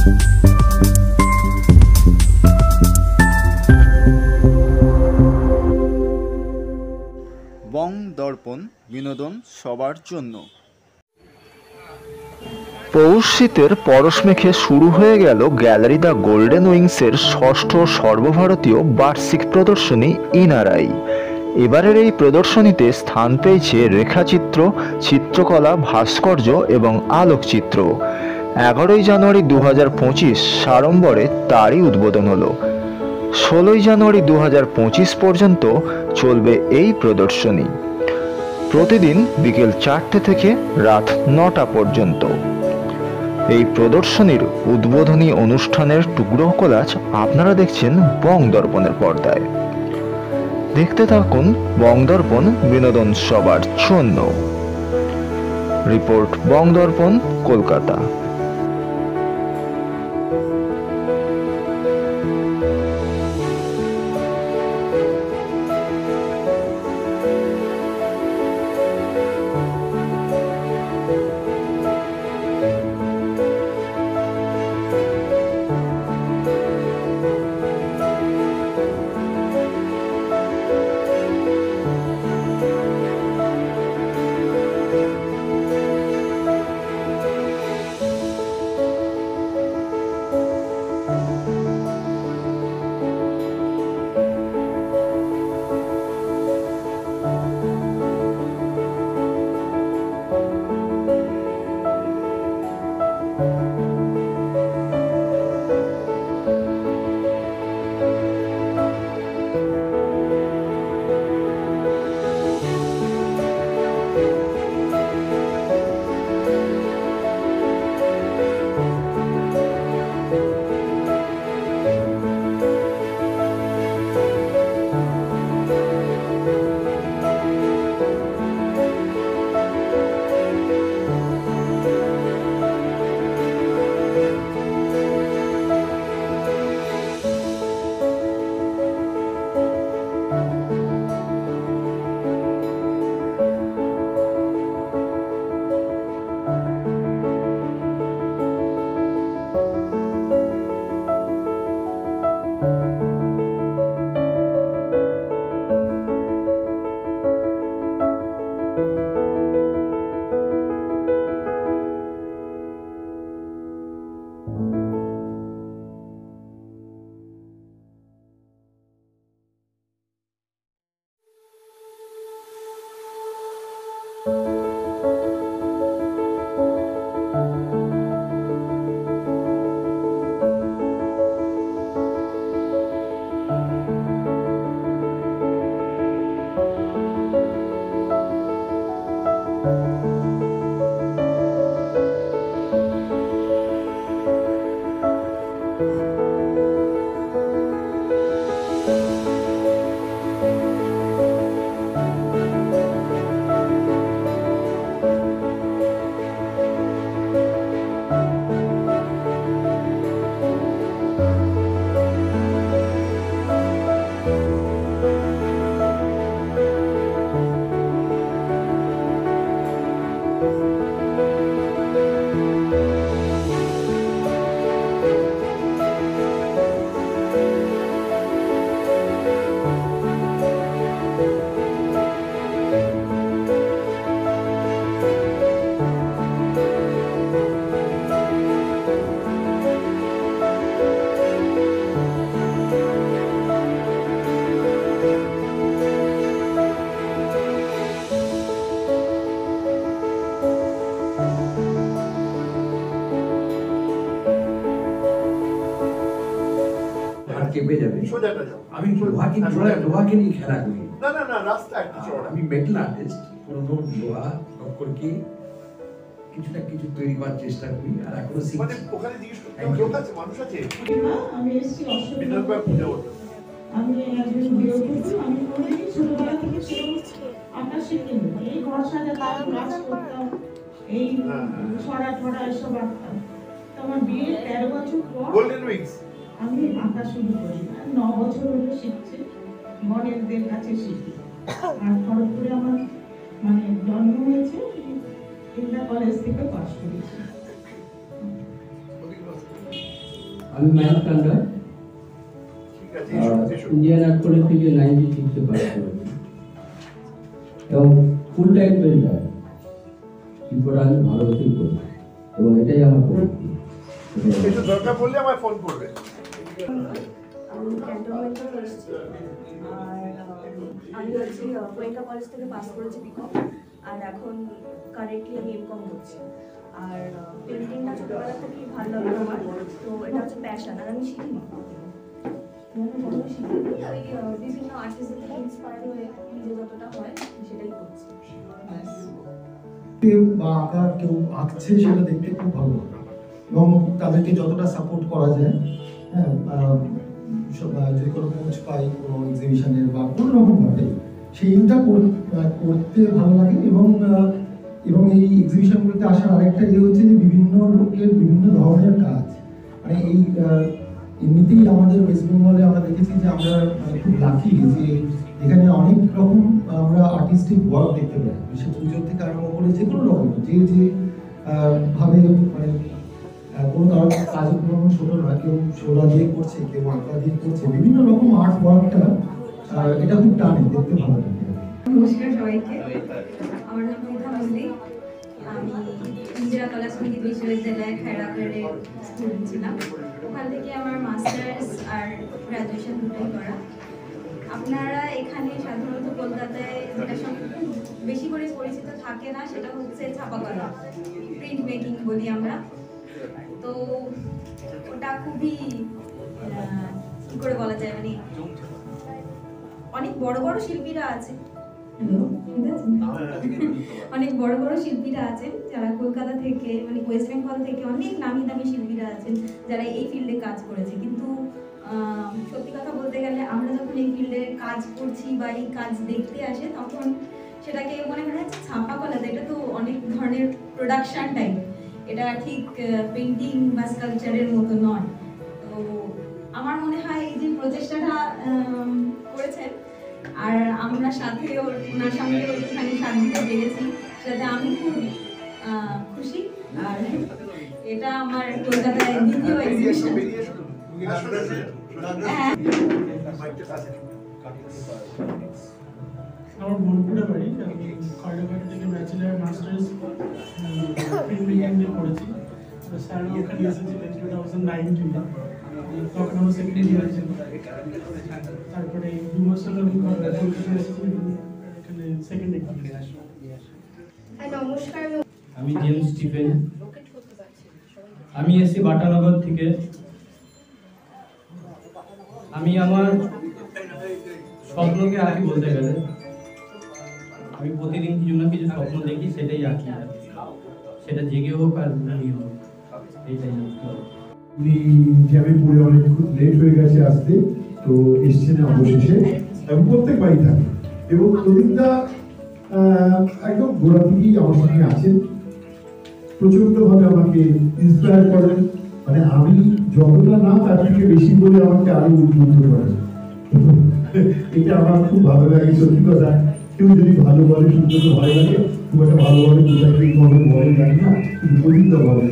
বং দর্পণ, বিনোদন সবার জন্য। পৌষ শীতের পরশ মেখে শুরু হয়ে গেল গ্যালারি দ্য গোল্ডেন উইংসের ষষ্ঠ সর্বভারতীয় বার্ষিক প্রদর্শনী ইনারাই। এবারের এই প্রদর্শনীতে স্থান পেয়েছে রেখাচিত্র, চিত্রকলা, ভাস্কর্য এবং আলোকচিত্র। 11ই জানুয়ারি 2025 সাড়ম্বরে তারই উদ্বোধন হলো। 16ই জানুয়ারি 2025 পর্যন্ত চলবে এই প্রদর্শনী, প্রতিদিন বিকেল 4টে থেকে রাত 9টা পর্যন্ত। এই প্রদর্শনীর উদ্বোধনী অনুষ্ঠানের টুকরো কোলাজ আপনারা দেখছেন বং দর্পণের পর্দায়। দেখতে থাকুন বং দর্পণ, বিনোদন সবার জন্য। রিপোর্ট বং দর্পণ, কলকাতা। কেঁপে যাবে। আমি লোহাকে নিয়ে খেলা করি। আমি মেটাল আর্টিস্ট, পুরোনো লোহা টক্করকে কিছু না কিছু তৈরি করার চেষ্টা করি। আর এখনো আমি এসেছি আমি একজন বিরোধী। আমি কোনোদিনই ছোটবেলা থেকে আঁকা শিখিনি। এই ঘর সাজাতাম, নাচ করতাম, এই ছড়া ছড়া এসব আঁকতাম। তো আমার বিয়ের 13 বছর পর আমি আঁকা শুরু করি। 9 বছর হলো শিখছি, মডেলদের কাছে শিখি। আর খড়গপুরে আমার জন্ম হয়েছে, ইন্দা কলেজ থেকে পাশ করেছি। আমি ম্যাথ কান্ডা ইন্ডিয়ান আর্ট কলেজ থেকে 96-এ পাস করেছি এবং ফুল টাইম পেন্টার শিল্পটা আমি ভালোবেসেই করি এবং এটাই আমার প্রবৃত্তি। কিছু দরকার পড়লে আমায় ফোন করবে। আমি ক্যান্টনমেন্টে এসেছি আর আমি হচ্ছে গোয়েঙ্কা কলেজ থেকে পাস করেছি বিকম আর এখন কারেন্টলি আমি এমকম করছি। আর পেন্টিংটা ছোটোবেলা থেকেই ভালো লাগে আমার, তো এটা হচ্ছে প্যাশন আর আমি শিখিনি ওই বিভিন্ন আর্টিস্টদের থেকে ইন্সপায়ার হয়ে নিজে যতটা হয় সেটাই করছি। বা আঁকা কেউ আঁকছে সেটা দেখতে খুব ভালো লাগে এবং তাদেরকে যতটা সাপোর্ট করা যায়, হ্যাঁ, যদি কোনো কোচ পাই কোনো এক্সিবিশনের বা কোনো রকমভাবে সেইটা করতে ভালো লাগে। এবং এই এক্সিবিশনগুলোতে আসার আরেকটা ইয়ে হচ্ছে যে বিভিন্ন লোকের বিভিন্ন ধরনের কাজ, মানে এই এমনিতেই আমাদের ওয়েস্ট বেঙ্গলে আমরা দেখেছি যে আমরা খুব লাকি যে এখানে অনেক রকম আমরা আর্টিস্টিক ওয়ার্ক দেখতে পাই, সে পুজোর থেকে আরম্ভ করে যে কোনো রকম যে ভাবে মানে কোনো কারোর কাজগুলো ছোট নয়, কেউ সোলা দিয়ে করছে, কেউ আঁকা দিয়ে করছে, বিভিন্ন রকম আর্ট ওয়ার্কটা এটা খুব টানে, দেখতে ভালো লাগে। নমস্কার সবাইকে, আমার নাম মিথা মজলি। আমি ইন্দিরা কলা সঙ্গীত বিশ্ববিদ্যালয়ে খায়রাবাড়ির স্টুডেন্ট ছিলাম। ওখান থেকে আমার মাস্টার্স আর গ্র্যাজুয়েশন দুটোই করা। আপনারা এখানে সাধারণত কলকাতায় যেটা সব বেশি করে পরিচিত থাকে না সেটা হচ্ছে ছাপাকলা, প্রিন্ট মেকিং বলি আমরা। তো ওটা খুবই কি করে বলা যায়, মানে অনেক বড় বড় শিল্পীরা আছে, অনেক বড় বড় শিল্পীরা আছেন যারা কলকাতা থেকে মানে ওয়েস্ট বেঙ্গল থেকে অনেক নামি দামি শিল্পীরা আছেন যারা এই ফিল্ডে কাজ করেছে। কিন্তু সত্যি কথা বলতে গেলে আমরা যখন এই ফিল্ডে কাজ করছি বা এই কাজ দেখতে আসে তখন সেটাকে মনে হয় ছাপা কলাতে এটা তো অনেক ধরনের প্রোডাকশন টাইপ, এটা ঠিক পেন্টিং বা স্কাল্পচারের মতো নয়। তো আমার মনে হয় এই যে প্রচেষ্টাটা করেছেন আর আমরা সাথে ওনার সঙ্গে ওখানে সাথ দিতে পেরেছি, সেটাতে আমি খুব খুশি। আর এটা আমার কলকাতায় দ্বিতীয় এক্সিবিশন। আমার বোলপুরে বাড়ি, আমি খড়গপুর থেকে ব্যাচেলার মাস্টার্স প্রিন্ট মেকিং করেছি। স্যার ওখানে এসেছিলেন 2019, তখন আমার সেকেন্ড ইয়ার ছিল। তারপরে 2 বছর আমি কলকাতা এসেছি, এখানে সেকেন্ড এক্সিবিশন। নমস্কার, আমি জেমস স্টিফেন, আমি এসেছি বাটানগর থেকে। আমি আমার স্বপ্নকে আঁকি বলতে গেলে আমি প্রতিদিন কিছু না কিছু স্বপ্ন দেখি, সেটাই আঁকি, সেটা জেগে হোক আর ঘুমিয়ে হোক, এইটাই যে আমি পড়ে অনেক লেট হয়ে গেছে আসতে, তো এসছেন অবশেষে এবং প্রত্যেক বাড়ি থাকে এবং প্রদীপদা একদম গোড়া থেকেই আমার সঙ্গে আছেন, প্রচন্ডভাবে আমাকে ইন্সপায়ার করেন, মানে আমি যতটা না তার থেকে বেশি বলে আমাকে আরো উদ্বুদ্ধ করেন। এটা আমার খুব ভালো লাগে, সত্যি কথা। কেউ যদি ভালো বলে শুনতে তো ভালো লাগে, খুব একটা ভালো বলে কোথায় বলে জানি না, কিন্তু প্রদীপদা বলে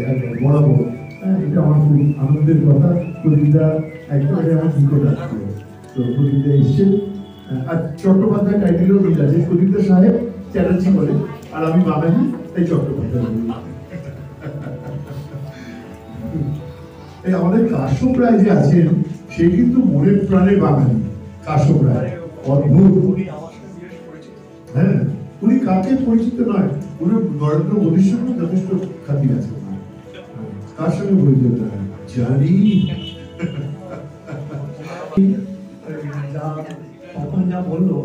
বরাবর। হ্যাঁ, এটা আমার খুব আনন্দের কথা। প্রদীপদা একেবারে আমার নিকট আসছিল, তো প্রদীপদা এসছেন। আর চট্টোপাধ্যায় টাইটেলও মিল আছে, প্রদীপদা সাহেব চ্যাটার্জি বলে, আর আমি বাঙালি তাই চট্টোপাধ্যায় বলি। আমাদের কাশ্যপ রায় যে আছেন সে কিন্তু মনের প্রাণে বাঙালি। কাশ্যপ রায় অদ্ভুত, হ্যাঁ, উনি কাকে পরিচিত নয়, উনি নরেন্দ্র মোদীর সঙ্গে যথেষ্ট খাতির আছে। কার সঙ্গে পরিচিত জানি তখন যা বললো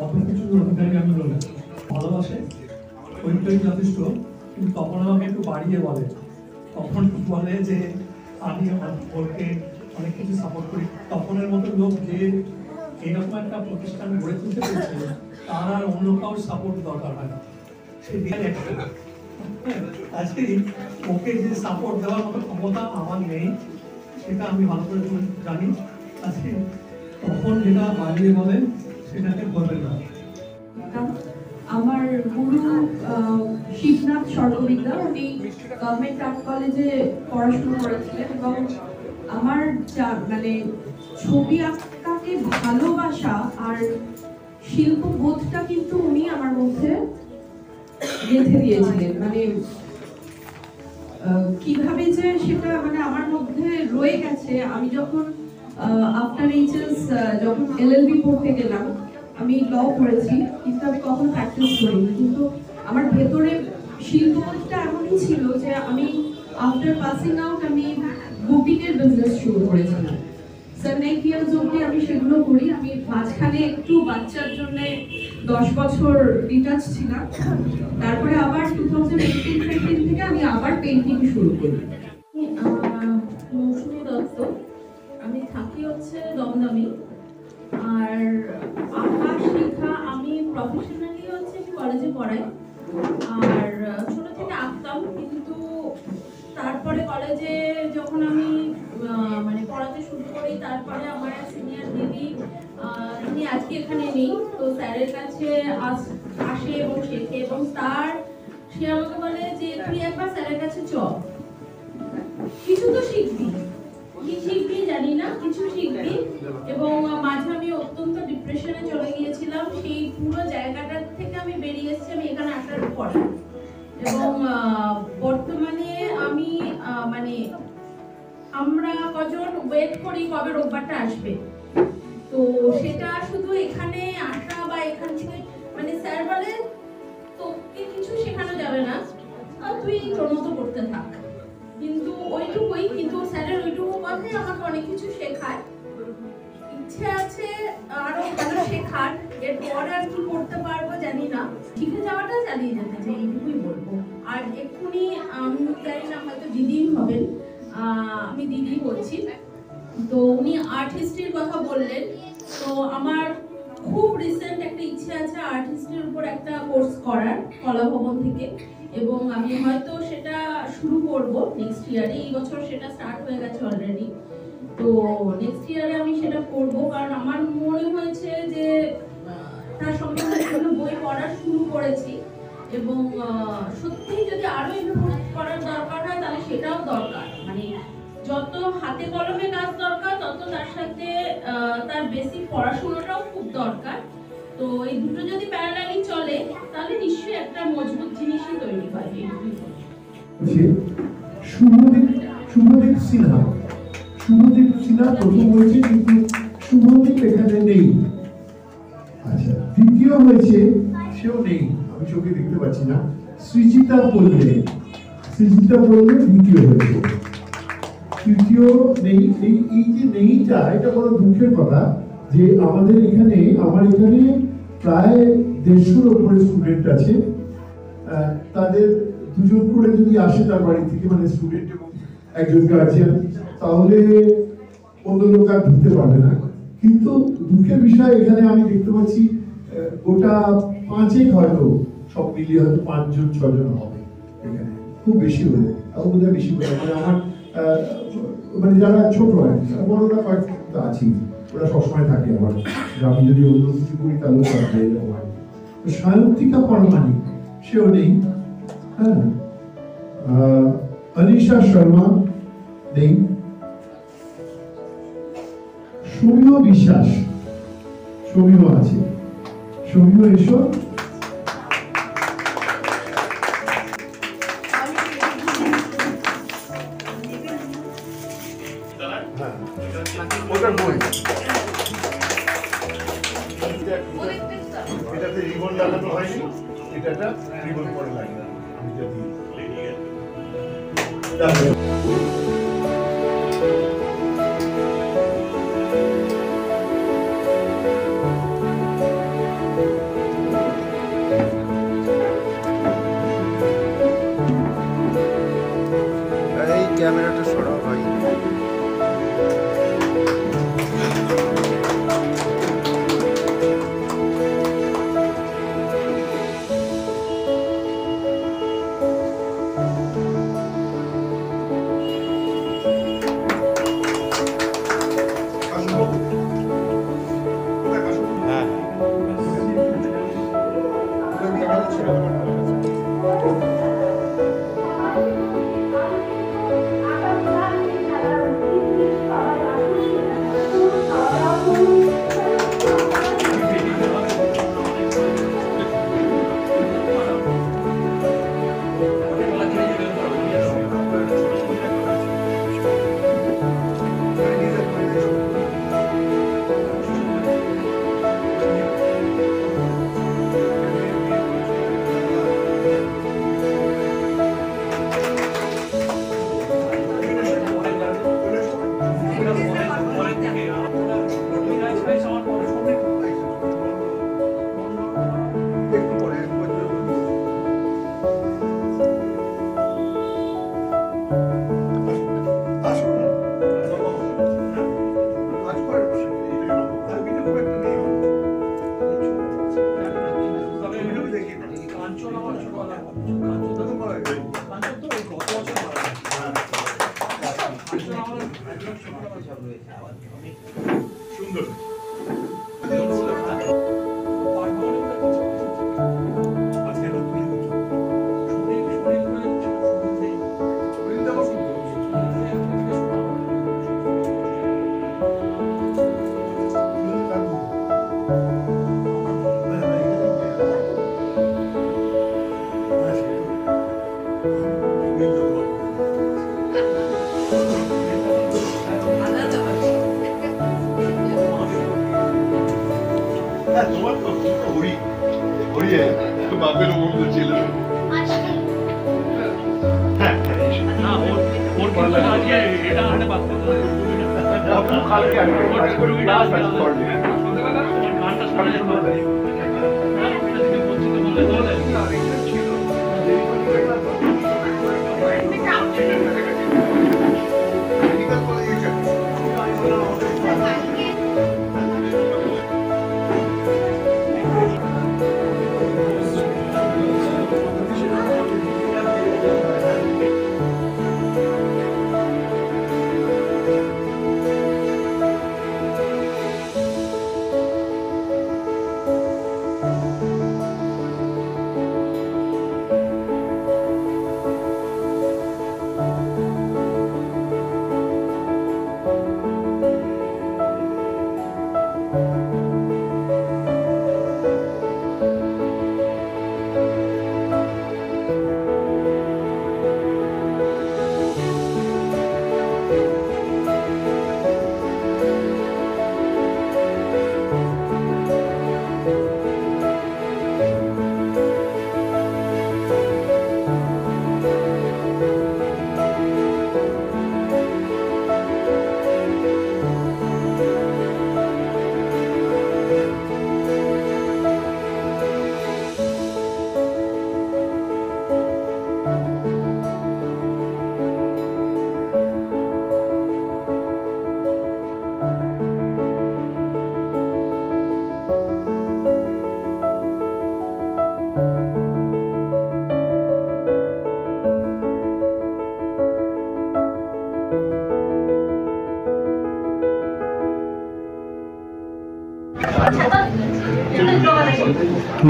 অত কিছু অধিকারী আমি বলি ভালোবাসে ওইটাই যথেষ্ট, কিন্তু তখন আমাকে একটু বাড়িয়ে বলে, তখন বলে যে আমি ওকে অনেক কিছু সাপোর্ট করি। তখনের মতো লোক যে এইরকম একটা প্রতিষ্ঠান গড়ে তুলতে পেরেছে তার আর অন্য কারোর সাপোর্ট দরকার হয় না, সে আজকে ওকে যে সাপোর্ট দেওয়ার মতো ক্ষমতা আমার নেই সেটা আমি ভালো করে জানি। আজকে তখন যেটা বাড়িয়ে বলে সেটাকে বলবেন না। আমার গুরু শিবনাথ সর্ববিদ্যা, উনি গভর্নমেন্ট আর্ট কলেজে পড়াশোনা করেছিলেন এবং আমার মানে ছবি আঁকাকে ভালোবাসা আর শিল্পবোধটা কিন্তু উনি আমার মধ্যে গেঁথে দিয়েছিলেন। মানে কিভাবে যে সেটা মানে আমার মধ্যে রয়ে গেছে। আমি যখন আফটার এইচএস যখন এলএলবি পড়তে গেলাম, আমি ল পড়েছি কিন্তু আমি কখনো প্র্যাকটিস করিনি, কিন্তু আমার ভেতরে শিল্পবোধটা এমনই ছিল যে আমি আফটার পাসিং আউট আমি বুটিকের বিজনেস শুরু করেছিলাম। 7-8 ইয়ার্স অবধি আমি সেগুলো করি। আমি মাঝখানে একটু বাচ্চার জন্য 10 বছর ডিটাচ ছিলাম, তারপরে আবার 2018-19 থেকে আমি আবার পেইন্টিং শুরু করি। মৌসুমী দত্ত, আমি থাকি হচ্ছে দমদমে। আর আঁকা শেখা আমি প্রফেশনালি হচ্ছে কলেজে পড়াই, আর ছোট থেকে আঁকতাম, কিন্তু তারপরে কলেজে যখন আমি মানে পড়াতে শুরু করি, তারপরে আমার সিনিয়র দিদি, তিনি আজকে এখানে নেই, তো স্যারের কাছে আসে এবং শেখে, এবং সে আমাকে বলে যে তুই একবার স্যারের কাছে চ, কিছু তো শিখবি, কি শিখবি জানি না, কিছু শিখবি। এবং মাঝে আমি অত্যন্ত ডিপ্রেশনে চলে গিয়েছিলাম, সেই পুরো জায়গাটা থেকে আমি বেরিয়ে এসেছি আমি এখানে আসার পরে। এবং বর্তমানে আমি মানে আমরা কজন ওয়েট করি কবে রোববারটা আসবে, তো সেটা শুধু এখানে আসা বা এখান থেকে মানে স্যার বলে তোকে কিছু শেখানো যাবে না, তুই তোর মতো করতে থাক, কিন্তু ওইটুকুই। কিন্তু স্যারের ওইটুকু কথাই আমাকে অনেক কিছু শেখায়। ইচ্ছে আছে আরো ভালো শেখার, এরপরে আর কি করতে পারবো জানি না, শিখে যাওয়াটা চালিয়ে যেতে চাই, এইটুকুই বলবো। আর এক্ষুনি আমি জানি না, হয়তো দিদি হবেন, আমি দিদি বলছি। তো উনি আর্ট হিস্ট্রির কথা বললেন, তো আমার খুব রিসেন্ট একটা ইচ্ছে আছে আর্ট হিস্ট্রির উপর একটা কোর্স করার কলা ভবন থেকে, এবং আমি হয়তো সেটা শুরু করব নেক্সট ইয়ারে। এই বছর সেটা স্টার্ট হয়ে গেছে অলরেডি, তো নেক্সট ইয়ারে আমি সেটা করব, কারণ আমার মনে হয়েছে যে তার সম্বন্ধে কোনো বই পড়া শুরু করেছি, এবং সত্যি যদি আরো ইমপ্রুভ করার দরকার হয় তাহলে সেটাও দরকার। মানে যত হাতে কলমে কাজ দরকার, তত তার সাথে তার বেসিক পড়াশোনাটাও খুব দরকার। তো এই দুটো যদি প্যারালালি চলে তাহলে নিশ্চয়ই একটা মজবুত জিনিসই তৈরি হয়। শুভদীপ সিনহা প্রথম হয়েছে, কিন্তু শুভদীপ এখানে নেই। আচ্ছা, দ্বিতীয় হয়েছে, সেও নেই, আমি চোখে দেখতে পাচ্ছি না, সৃজিতা বললে দ্বিতীয় হয়েছে, তৃতীয় নেই। এই যে নেইটা, এটা বড় দুঃখের কথা যে আমার এখানে প্রায় 150-র উপরে স্টুডেন্ট আছে। তাদের দুজন করে যদি আসে তার বাড়ি থেকে, মানে স্টুডেন্ট এবং একজন গার্জিয়ান, তাহলে অন্য লোক আর ঢুকতে পারবে না। কিন্তু দুঃখের বিষয় এখানে আমি দেখতে পাচ্ছি গোটা 5 হয়তো সব মিলিয়ে হয়তো 5-6 হবে এখানে, খুব বেশি হলে বোধহয় বেশি হলে, মানে আমার মানে যারা ছোট হয়, বড়রা কয়েকটা আছি, ওরা সবসময় থাকে আমার, আমি যদি অন্য কিছু করি তাহলেও থাকবে। সায়ন্তিকা পরমাণিক, সেও নেই। হ্যাঁ, অনিশা শর্মা নেই। সমীহ বিশ্বাস, সমীহ আছে, সমীহ এসো। এটাতে রিবন লাগানো হয়নি, এটা রিবন পরে লাগে, আমি যদি এই ক্যামেরাটা সরাও ভাই। সুন্দর।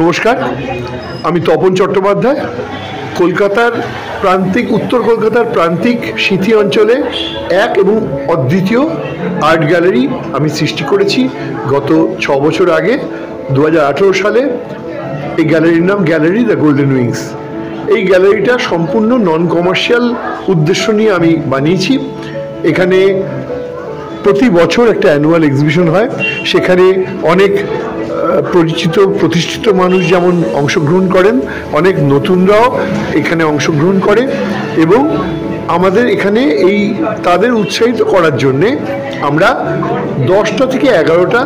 নমস্কার, আমি তপন চট্টোপাধ্যায়। কলকাতার প্রান্তিক, উত্তর কলকাতার প্রান্তিক সিঁথি অঞ্চলে এক এবং অদ্বিতীয় আর্ট গ্যালারি আমি সৃষ্টি করেছি গত 6 বছর আগে। 2018 সালে এই গ্যালারির নাম গ্যালারি দ্য গোল্ডেন উইংস। এই গ্যালারিটা সম্পূর্ণ নন কমার্শিয়াল উদ্দেশ্য নিয়ে আমি বানিয়েছি। এখানে প্রতি বছর একটা অ্যানুয়াল এক্সিবিশন হয়, সেখানে অনেক পরিচিত প্রতিষ্ঠিত মানুষ যেমন অংশগ্রহণ করেন, অনেক নতুনরাও এখানে অংশগ্রহণ করে এবং আমাদের এখানে এই তাদের উৎসাহিত করার জন্যে আমরা 10টা থেকে 11টা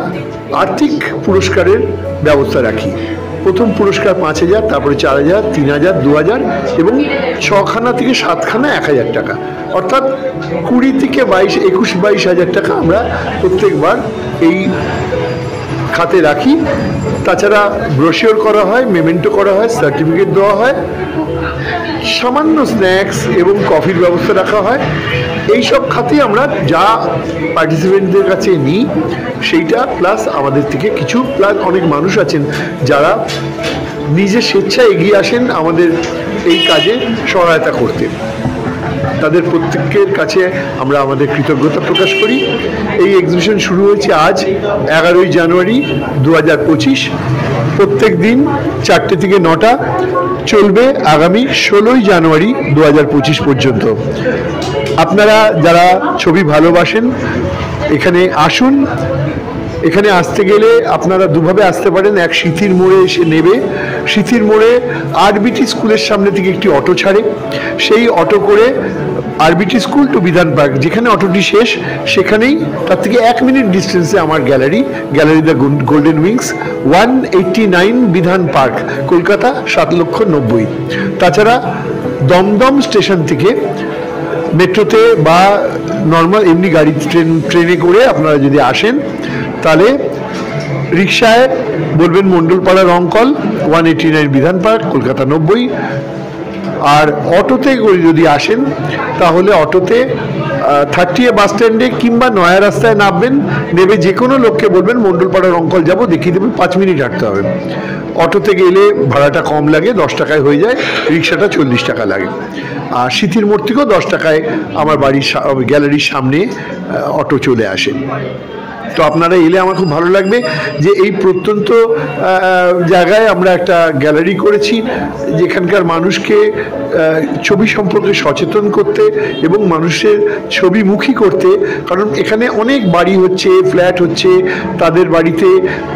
আর্থিক পুরস্কারের ব্যবস্থা রাখি। প্রথম পুরস্কার 5,000, তারপরে 4,000, 3,000, 2,000 এবং 6খানা থেকে 7খানা 1,000 টাকা, অর্থাৎ 20 থেকে 22 হাজার টাকা আমরা প্রত্যেকবার এই খাতে রাখি। তাছাড়া ব্রোশিওর করা হয়, মেমেন্টো করা হয়, সার্টিফিকেট দেওয়া হয়, সামান্য স্ন্যাক্স এবং কফির ব্যবস্থা রাখা হয়। এই সব খাতে আমরা যা পার্টিসিপেন্টদের কাছে নিই সেইটা প্লাস আমাদের থেকে কিছু, প্লাস অনেক মানুষ আছেন যারা নিজে স্বেচ্ছায় এগিয়ে আসেন আমাদের এই কাজে সহায়তা করতে। তাদের প্রত্যেকের কাছে আমরা আমাদের কৃতজ্ঞতা প্রকাশ করি। এই এক্সিবিশন শুরু হয়েছে আজ 11ই জানুয়ারি 2025। প্রত্যেক দিন 4টে থেকে 9টা, চলবে আগামী 16ই জানুয়ারি 2025 পর্যন্ত। আপনারা যারা ছবি ভালোবাসেন এখানে আসুন। এখানে আসতে গেলে আপনারা দুভাবে আসতে পারেন। এক, সিঁথির মোড়ে এসে নেবে। সিঁথির মোড়ে আরবিটি স্কুলের সামনে থেকে একটি অটো ছাড়ে, সেই অটো করে আরবিটি স্কুল টু বিধান পার্ক, যেখানে অটোটি শেষ সেখানেই তার থেকে 1 মিনিট ডিস্টেন্সে আমার গ্যালারি দ্য গোল্ডেন উইংস, 189 বিধান পার্ক, কলকাতা 7,90,000। তাছাড়া দমদম স্টেশন থেকে মেট্রোতে বা নর্মাল এমনি গাড়ি ট্রেনে করে আপনারা যদি আসেন তাহলে রিক্সায় বলবেন মণ্ডলপাড়া রংকল, 189 বিধান পার্ক, কলকাতা 90। আর অটোতে করে যদি আসেন তাহলে অটোতে 30A বাস স্ট্যান্ডে কিংবা নয়া রাস্তায় নামবেন, নেবে যে কোনো লোককে বলবেন মণ্ডলপাড়ার অঙ্কল যাবো, দেখিয়ে দেবেন, 5 মিনিট হাঁটতে হবে। অটোতে গেলে ভাড়াটা কম লাগে, 10 টাকায় হয়ে যায়, রিক্সাটা 40 টাকা লাগে। আর স্মৃতির মোড় থেকেও 10 টাকায় আমার বাড়ির গ্যালারির সামনে অটো চলে আসে। তো আপনারা এলে আমার খুব ভালো লাগবে যে এই প্রত্যন্ত জায়গায় আমরা একটা গ্যালারি করেছি, যেখানকার মানুষকে ছবি সম্পর্কে সচেতন করতে এবং মানুষের ছবিমুখী করতে। কারণ এখানে অনেক বাড়ি হচ্ছে, ফ্ল্যাট হচ্ছে, তাদের বাড়িতে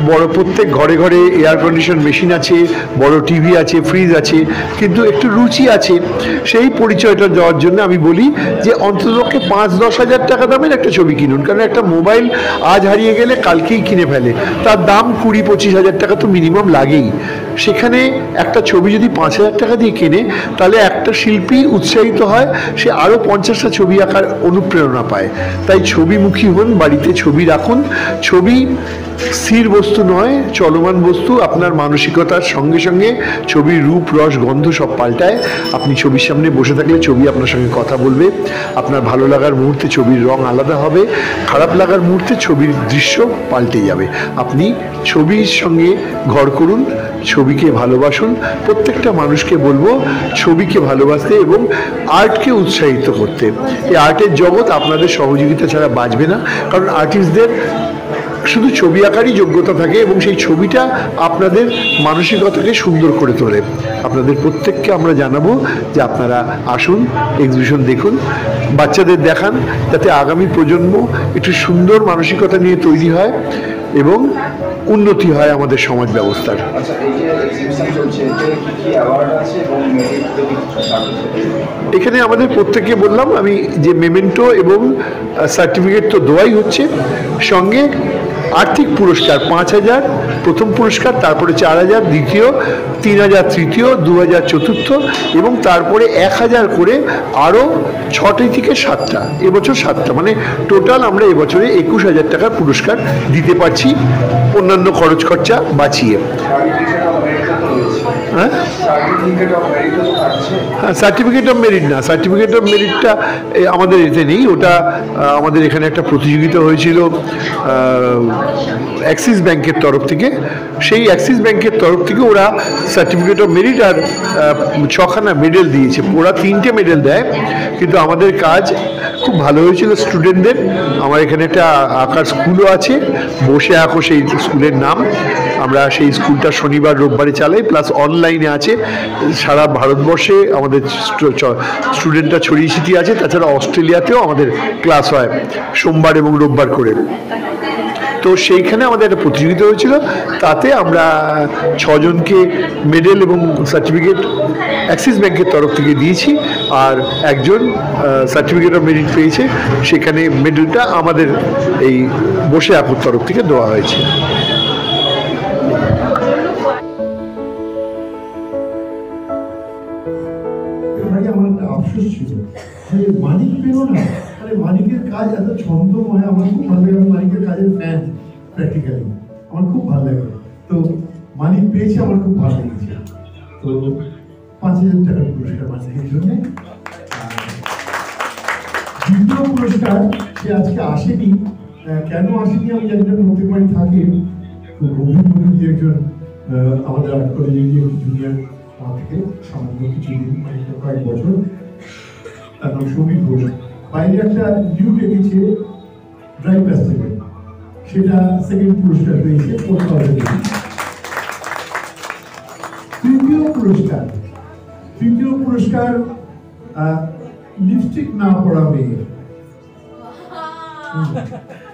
বড় প্রত্যেক ঘরে ঘরে এয়ার কন্ডিশন মেশিন আছে, বড় টিভি আছে, ফ্রিজ আছে, কিন্তু একটু রুচি আছে। সেই পরিচয়টা দেওয়ার জন্য আমি বলি যে অন্ততপক্ষে 5-10 হাজার টাকা দামের একটা ছবি কিনুন। কারণ একটা মোবাইল আজ হারিয়ে গেলে কালকেই কিনে ফেলে, তার দাম 20-25 হাজার টাকা তো মিনিমাম লাগেই। সেখানে একটা ছবি যদি 5 হাজার টাকা দিয়ে কেনে, তাহলে একটা শিল্পী উৎসাহিত হয়, সে আরও 50টা ছবি আঁকার অনুপ্রেরণা পায়। তাই ছবিমুখী হন, বাড়িতে ছবি রাখুন। ছবি স্থির বস্তু নয়, চলমান বস্তু। আপনার মানসিকতার সঙ্গে সঙ্গে ছবির রূপ, রস, গন্ধ সব পাল্টায়। আপনি ছবির সামনে বসে থাকলে ছবি আপনার সঙ্গে কথা বলবে। আপনার ভালো লাগার মুহূর্তে ছবির রং আলাদা হবে, খারাপ লাগার মুহূর্তে ছবির দৃশ্য পাল্টে যাবে। আপনি ছবির সঙ্গে ঘর করুন, ছবিকে ভালোবাসুন। প্রত্যেকটা মানুষকে বলবো ছবিকে ভালোবাসতে এবং আর্টকে উৎসাহিত করতে। এই আর্টের জগৎ আপনাদের সহযোগিতা ছাড়া বাঁচবে না, কারণ আর্টিস্টদের শুধু ছবি আঁকারই যোগ্যতা থাকে এবং সেই ছবিটা আপনাদের মানসিকতাকে সুন্দর করে তোলে। আপনাদের প্রত্যেককে আমরা জানাবো যে আপনারা আসুন, এক্সিবিশন দেখুন, বাচ্চাদের দেখান, যাতে আগামী প্রজন্ম একটু সুন্দর মানসিকতা নিয়ে তৈরি হয় এবং উন্নতি হয় আমাদের সমাজ ব্যবস্থার। এখানে আমাদের প্রত্যেককে বললাম আমি যে মেমেন্টো এবং সার্টিফিকেট তো দেওয়াই হচ্ছে, সঙ্গে আর্থিক পুরস্কার 5,000 প্রথম পুরস্কার, তারপরে 4,000 দ্বিতীয়, 3,000 তৃতীয়, 2,000 চতুর্থ এবং তারপরে 1,000 করে আরও 6টি থেকে 7টা, এবছর 7টা, মানে টোটাল আমরা এবছরে 21,000 টাকার পুরস্কার দিতে পারছি অন্যান্য খরচ খরচা বাঁচিয়ে। হ্যাঁ, সার্টিফিকেট অফ মেরিট না, সার্টিফিকেট অফ মেরিটটা আমাদের এতে নেই। ওটা আমাদের এখানে একটা প্রতিযোগিতা হয়েছিল অ্যাক্সিস ব্যাংকের তরফ থেকে। সেই অ্যাক্সিস ব্যাংকের তরফ থেকে ওরা সার্টিফিকেট অফ মেরিট আর 6খানা মেডেল দিয়েছে। ওরা 3টে মেডেল দেয়, কিন্তু আমাদের কাজ খুব ভালো হয়েছিল স্টুডেন্টদের। আমার এখানে একটা আঁকার স্কুলও আছে, বসে আঁকো সেই স্কুলের নাম। আমরা সেই স্কুলটা শনিবার রোববারে চালাই, প্লাস অনলাইনে আছে। সারা ভারতবর্ষে আমাদের স্টুডেন্টরা ছড়িয়ে ছিটিয়ে আছে। তাছাড়া অস্ট্রেলিয়াতেও আমাদের ক্লাস হয় সোমবার এবং রোববার করে। তো সেইখানে আমাদের একটা প্রতিযোগিতা হয়েছিল, তাতে আমরা 6 জনকে মেডেল এবং সার্টিফিকেট অ্যাক্সিস ব্যাংকের তরফ থেকে দিয়েছি, আর একজন সার্টিফিকেট অফ মেরিট পেয়েছে। সেখানে মেডেলটা আমাদের এই বসে আপুর তরফ থেকে দেওয়া হয়েছে। আমার একটা আফসোস ছিল যে মানিক পেল না। মানিকের কাজ এত ছন্দময়, আমার খুব ভালো লাগে। আমি মানিকের কাজের ফ্যান প্র্যাকটিক্যালি, আমার খুব ভালো লাগে। তো মানিক পেয়েছে, আমার খুব ভালো লেগেছে। তো 5,000 টাকার পুরস্কার মানিকের জন্য। দ্বিতীয় পুরস্কার সে আজকে আসেনি, কেন আসেনি আমি জানি না। প্রত্যেক বাড়ি থাকে, খুব গভীর মুখী একজন আমাদের আর্ট কলেজের জুনিয়র আমার থেকে সামান্য কিছুদিন, কয়েক বছর। তার নাম সমীর ঘোষ। বাইরে একটা নিউ লেগেছে ড্রাই প্যাস্টেলে, সেটা সেকেন্ড পুরস্কার পেয়েছে 4,000 টাকা। তৃতীয় পুরস্কার লিপস্টিক না পড়া মেয়ে।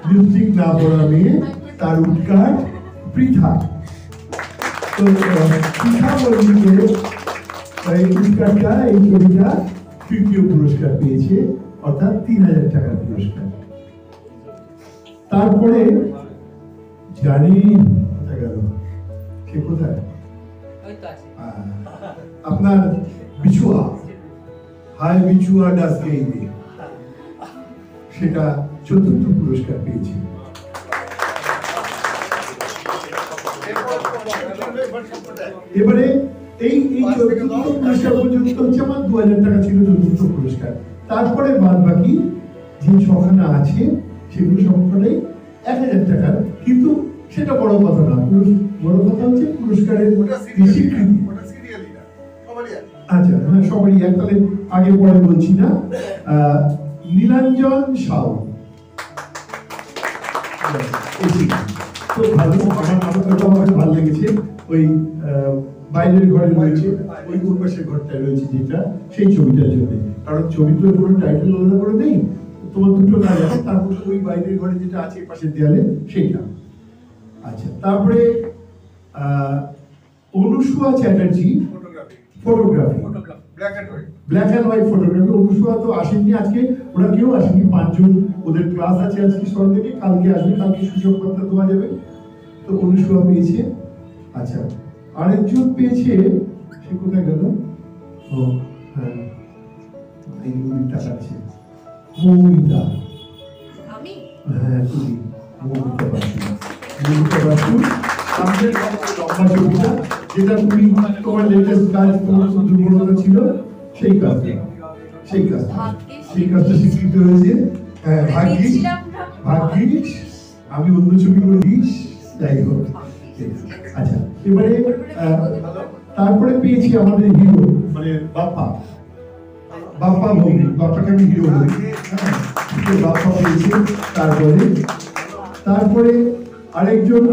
লিপস্টিক না পড়া মেয়ে, তার উৎকার পৃথা। তো পৃথা বর্ণিত এই উৎকারটা, এই ছবিটা তৃতীয় পুরস্কার পেয়েছে, অর্থাৎ 3,000 টাকার পুরস্কার। তারপরে জানি গেল সে কোথায়, আপনার বিছুয়া, হায় বিছুয়া ডাস গেইনে, সেটা 4র্থ পুরস্কার পেয়েছে। এবারে এই 4র্থ পুরস্কার পর্যন্ত হচ্ছে আমার 2,000 টাকা ছিল 4র্থ পুরস্কার। তারপরে বাদ বাকি যে ছখানা আছে সেগুলো সবকটাই 1000 টাকার, কিন্তু সেটা বড় কথা না, বড় কথা হচ্ছে পুরস্কারের স্বীকৃতি। আচ্ছা হ্যাঁ, সবারই এক, তাহলে আগে পরে বলছি না। নীলাঞ্জন সাউ, তো ভালো, আমার ভালো লেগেছে। ওই বাইরের ঘরে রয়েছে, ওই পাশের ঘরটায় রয়েছে যেটা, সেই ছবিটার জন্য, কারণ ছবিটার কোনো টাইটেল আলাদা করে নেই, তোমার দুটো কাজ আছে, তার মধ্যে ওই বাইরের ঘরে যেটা আছে পাশের দেয়ালে সেইটা। আচ্ছা, তারপরে Anusuya Chatterjee, photography, black and white photography. Anusuya তো আসেননি আজকে, ওরা কেউ আসেনি, 5 জন ওদের ক্লাস আছে আজকে সকাল থেকে, কালকে আসবে, কালকে সুযোগ পাত্র দেওয়া যাবে। তো অনুসুয়া পেয়েছে। আচ্ছা, আরেকজন পেয়েছে, সে কোথায় গেল? ও হ্যাঁ, এই মুভিটা আছে, মৌমিতা। হ্যাঁ, তুমি মৌমিতা বাসু, মৌমিতা বাসু। আমাদের লম্বা ছবিটা, যেটা তুমি তোমার লেটেস্ট কাজ, তোমার দুর্বলতা ছিল, সেই কাজটা স্বীকৃত হয়েছে। ভাগ্যিস আমি অন্য ছবি করিস, যাই হোক। আচ্ছা, এবারে তারপরে পেয়েছি আমাদের হিরো, মানে বাপ্পা ভৌমিক, বাপ্পাকে আমি হিরো বলি, বাপ্পা পেয়েছি। তারপরে আরেকজন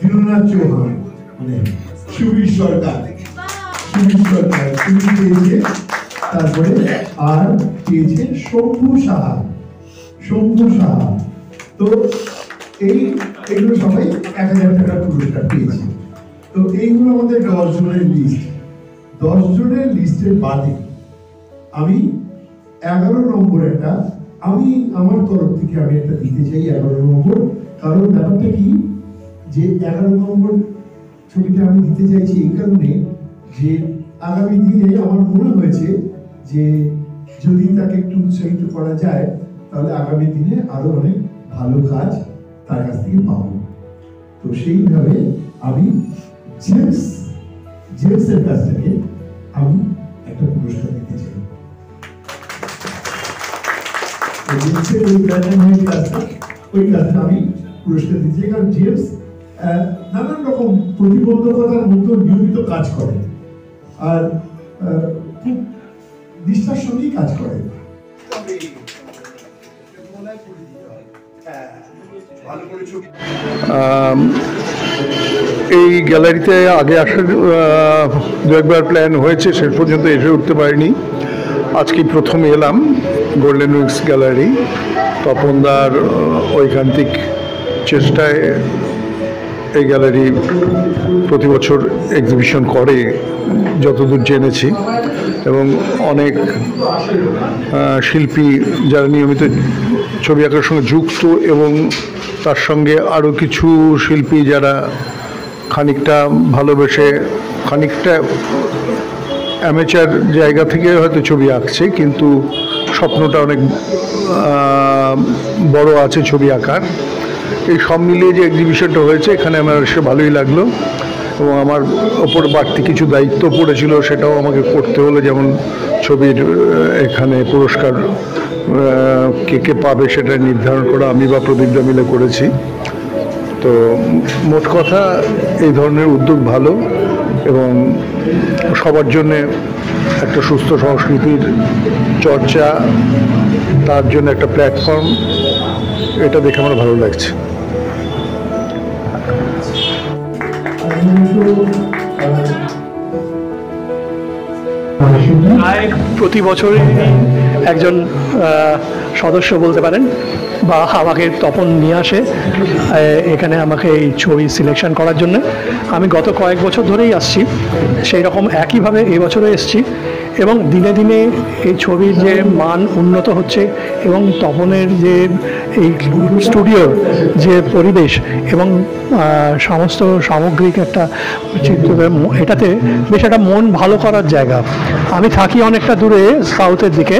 দীননাথ চৌহান, মানে সুবীর সরকার পেয়েছে। তারপরে আর পেয়েছে শম্ভু সাহা। তো এইগুলো সবাই 1000 টাকার পুরস্কার পেয়েছে। তো এইগুলো আমাদের 10 জনের লিস্ট। 10 জনের লিস্টের বাদে আমি 11 নম্বর একটা, আমি আমার তরফ থেকে আমি একটা দিতে চাই 11 নম্বর। কারণ ব্যাপারটা কি, যে 11 নম্বর ছবিটা আমি দিতে চাইছি এই কারণে যে আগামী দিনে আমার মনে হয়েছে যে যদি তাকে একটু উৎসাহিত করা যায়, তাহলে আগামী দিনে আরো অনেক ভালো কাজ তার কাছ থেকে পাবো। তো সেইভাবে আমি জেমসের কাছ থেকে আমি একটা পুরস্কার দিতে চাই। ওই কাজটা আমি পুরস্কার দিতে চাই, কারণ জেমস নানান রকম প্রতিবন্ধকতার মধ্যে নিয়মিত কাজ করে, আর খুব নিষ্ঠার সঙ্গেই কাজ করে। এই গ্যালারিতে আগে আসার দু একবার প্ল্যান হয়েছে, শেষ পর্যন্ত এসে উঠতে পারিনি। আজকে প্রথম এলাম গোল্ডেন উইংস গ্যালারি। তপনদার ঐকান্তিক চেষ্টায় এই গ্যালারি প্রতি বছর এক্সিবিশন করে যতদূর জেনেছি, এবং অনেক শিল্পী যারা নিয়মিত ছবি আঁকার সঙ্গে যুক্ত, এবং তার সঙ্গে আরও কিছু শিল্পী যারা খানিকটা ভালোবেসে, খানিকটা অ্যামেচার জায়গা থেকে হয়তো ছবি আঁকছে, কিন্তু স্বপ্নটা অনেক বড় আছে ছবি আঁকার। এই সব মিলিয়ে যে এক্সিবিশনটা হয়েছে, এখানে আমার এসে ভালোই লাগলো, এবং আমার ওপর বাড়তি কিছু দায়িত্ব পড়েছিল, সেটাও আমাকে করতে হলো। যেমন ছবির এখানে পুরস্কার কে পাবে সেটা নির্ধারণ করা আমি বা প্রদীপদা মিলে করেছি। তো মোট কথা এই ধরনের উদ্যোগ ভালো, এবং সবার জন্যে একটা সুস্থ সংস্কৃতির চর্চা, তার জন্য একটা প্ল্যাটফর্ম, এটা দেখে আমার ভালো লাগছে। প্রায় প্রতি বছরই একজন সদস্য বলতে পারেন, বা আমাকে তপন নিয়ে আসে এখানে আমাকে এই ছবি সিলেকশন করার জন্য। আমি গত কয়েক বছর ধরেই আসছি, সেই রকম একইভাবে এবছরও এসেছি, এবং দিনে দিনে এই ছবির যে মান উন্নত হচ্ছে, এবং তপনের যে এই স্টুডিওর যে পরিবেশ এবং সমস্ত সামগ্রিক একটা চিত্র, এটাতে বেশ একটা মন ভালো করার জায়গা। আমি থাকি অনেকটা দূরে সাউথের দিকে,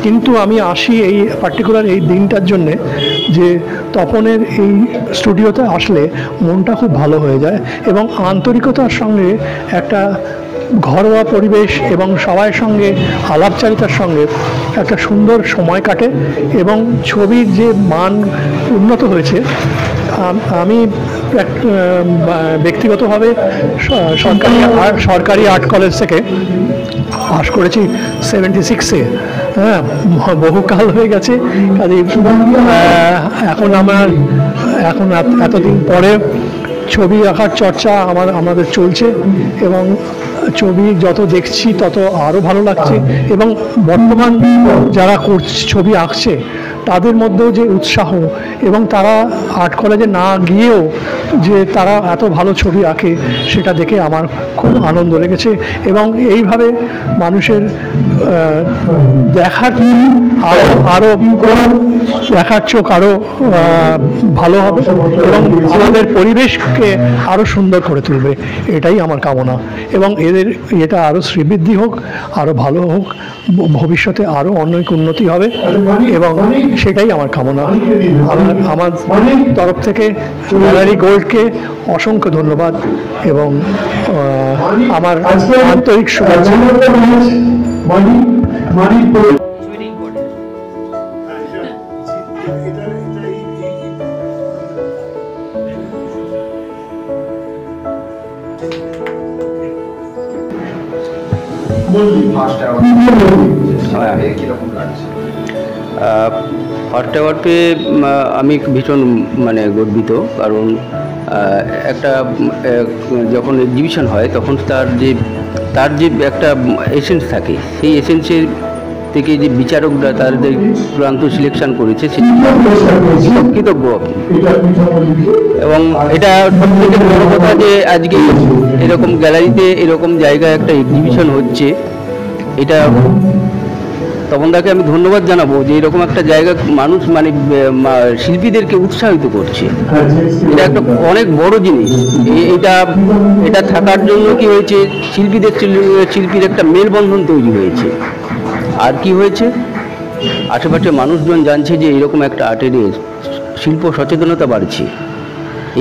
কিন্তু আমি আসি এই পার্টিকুলার এই দিনটার জন্যে, যে তপনের এই স্টুডিওতে আসলে মনটা খুব ভালো হয়ে যায়, এবং আন্তরিকতার সঙ্গে একটা ঘরোয়া পরিবেশ এবং সবার সঙ্গে আলাপচারিতার সঙ্গে একটা সুন্দর সময় কাটে এবং ছবির যে মান উন্নত হয়েছে। আমি ব্যক্তিগতভাবে সরকারি আর্ট কলেজ থেকে পাশ করেছি 76-এ। হ্যাঁ, বহুকাল হয়ে গেছে। কাজে এখন এতদিন পরে ছবি আঁকার চর্চা আমাদের চলছে এবং ছবি যত দেখছি তত আরও ভালো লাগছে এবং বর্তমান যারা ছবি আঁকছে তাদের মধ্যেও যে উৎসাহ এবং তারা আর্ট কলেজে না গিয়েও যে তারা এত ভালো ছবি আঁকে সেটা দেখে আমার খুব আনন্দ লেগেছে এবং এইভাবে মানুষের দেখার চোখ আরও ভালো হবে এবং আমাদের পরিবেশকে আরও সুন্দর করে তুলবে, এটাই আমার কামনা। এবং এটা আরও শ্রীবৃদ্ধি হোক, আরও ভালো হোক, ভবিষ্যতে আরও অনেক উন্নতি হবে এবং সেটাই আমার কামনা। আমার তরফ থেকে গ্যালারি গোল্ডকে অসংখ্য ধন্যবাদ এবং আমার আন্তরিক শুভেচ্ছা। ফার্স্ট অ্যাওয়ার্ড পেয়ে আমি ভীষণ গর্বিত, কারণ একটা যখন এক্সিবিশন হয় তখন তার যে একটা এসেন্স থাকে, সেই এসেন্সের থেকে যে বিচারকরা তাদের চূড়ান্ত সিলেকশন করেছে সেটা কৃতজ্ঞ। এবং এটা সবথেকে বড় কথা যে আজকে এরকম গ্যালারিতে এরকম জায়গায় একটা এক্সিবিশন হচ্ছে, এটা তপনদাকে আমি ধন্যবাদ জানাবো যে এরকম একটা জায়গা মানুষ শিল্পীদেরকে উৎসাহিত করছে। এটা একটা অনেক বড় জিনিস। এটা থাকার জন্য কি হয়েছে, শিল্পীর একটা মেলবন্ধন তৈরি হয়েছে। আর কি হয়েছে, আশেপাশে মানুষজন জানছে যে এরকম একটা আর্টের শিল্প সচেতনতা বাড়ছে।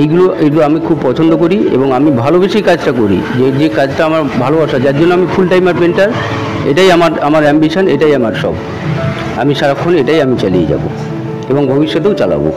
এইগুলো আমি খুব পছন্দ করি এবং আমি ভালোবেসেই কাজটা করি, যে কাজটা আমার ভালোবাসা, যার জন্য আমি ফুল টাইমার পেন্টার। এটাই আমার অ্যাম্বিশন, এটাই আমার সব। আমি সারাক্ষণ এটাই আমি চালিয়ে যাব এবং ভবিষ্যতেও চালাবো।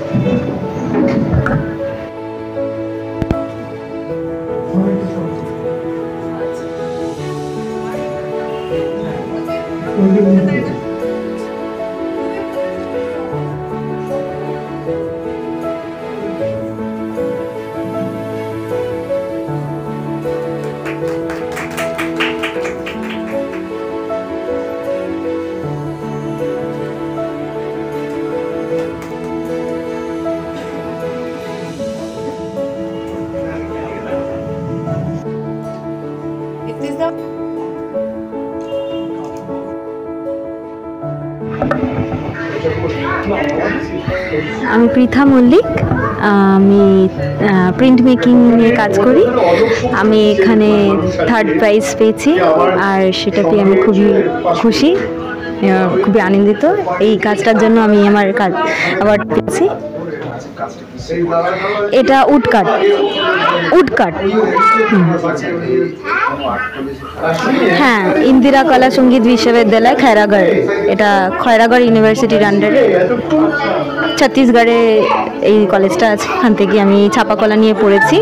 আমি পৃথা মল্লিক, আমি প্রিন্ট মেকিং নিয়ে কাজ করি। আমি এখানে 3rd প্রাইজ পেয়েছি আর সেটাতে আমি খুবই খুশি, খুবই আনন্দিত। এই কাজটার জন্য আমি আমার অ্যাওয়ার্ড পেয়েছি। এটা উডকাট। হ্যাঁ, ইন্দিরা কলা সঙ্গীত বিশ্ববিদ্যালয় খয়রাগড়। এটা খয়রাগড় ইউনিভার্সিটির আন্ডারে, ছত্তিশগড়ে এই কলেজটা আছে। এখান থেকে আমি ছাপাকলা নিয়ে পড়েছি।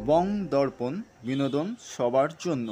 বং দর্পণ, বিনোদন সবার জন্য।